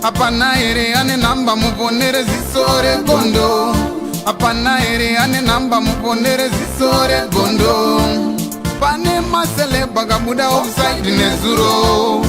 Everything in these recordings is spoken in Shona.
Apana ere ane namba muponere zisore gondo. Apana ere ane namba muponere zisore gondo. Pane masele bagabuda offside nezuro.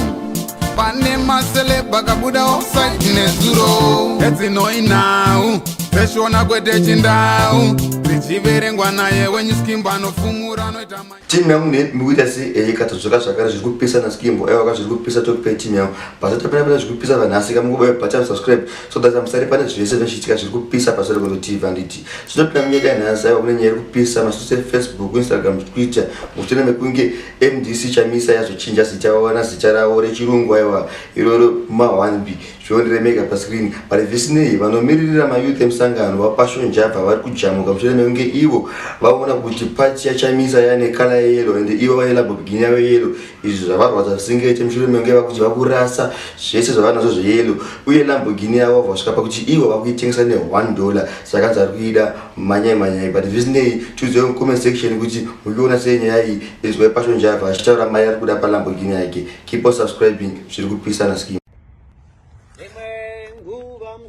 Pane masele bagabuda offside nezuro. Eti no inau Peshona kwete chindau Zichiverengwa naye wenye skimba no fumura no itama. Timu yangu ni mwita si katotsoka zvakare zviri kupisa na skimbo ewa zviri kupisa tokupe timu yangu pasati panapera zviri kupisa vanhasi kamungoba button subscribe so that musari pane zvese zvichiitika zviri kupisa pasari kuno TV anditi zvinopinda munyika yanhasi aiwa kune nyaya iri kupisa masose Facebook Instagram Twitter mutene mekunge MDC Chamisa yazochinja zita wana zita rawo rechirungu aiwa iroro ma1b zvondiremeka pascreen but visinei vanomirira mayouth emusangano vapashonjabva vari kujamuka mutene mekunge ivo vaona kuti party yaChamisa yane kala yellow and ivo vane Lamboghini yavo yellow izvi zvavarwadza zvisingaite mushure mekunge vakuti vakurasa zvese zvavanazvo zveyellow uye Lamboghini yavo vasvika pakuti ivo vakuitengesa ne$1 saka vari kuida manyai but visinei tiudzei mucomment section kuti muchiona sei nyaya iyi izwa pashonjabva achitaura mai ari kuda paLamboghini yake. Keep on subscribing zviri kupisa na scheme.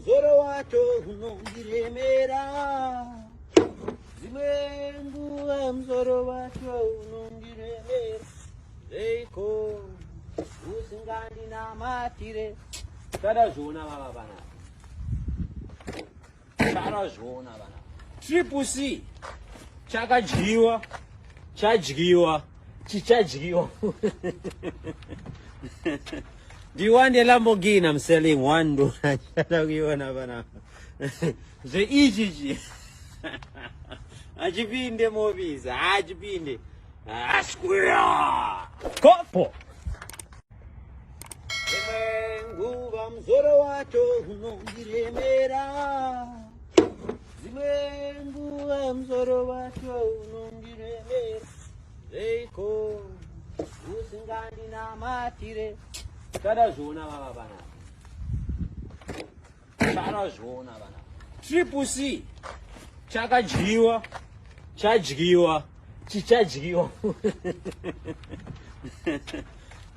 Mzoro wacho unongiremera Zimenguwa mzoro wacho unongiremera Zeiko usingandi na matire Kada zhona baba bana Kada zhona bana Triple C Chakadyiwa Chichadyiwa Do you want the Lamborghini? I'm selling $1. The EGG. Ajibinde movies. Ajibinde. Square. Kopo. Zimenguwa mzoro wacho unongiremera. Zimenguwa mzoro wacho unongiremera. Zeiko usingandi na matire. Kada zhona baba bana Kada zhona bana Triple C Chakadyiwa Chichadyiwa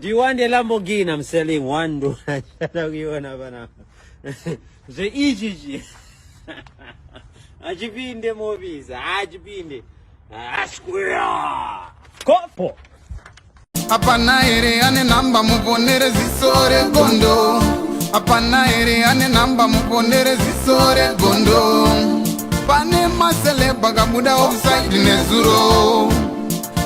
Do you want the Lamborghini? I'm selling $1. The EGG. Ajibinde movies. Ajibinde. Square. Kopo. Apana ere ane namba muponere zisore gondo. Apana ere ane namba muponere zisore gondo. Pane masele bagabuda offside nezuro.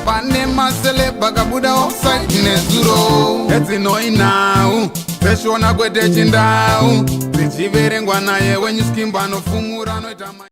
Pane masele bagabuda offside nezuro. Eti no inau Peshona kwete chindau Zichiverengwa naye wenye skimba no fumura no itama.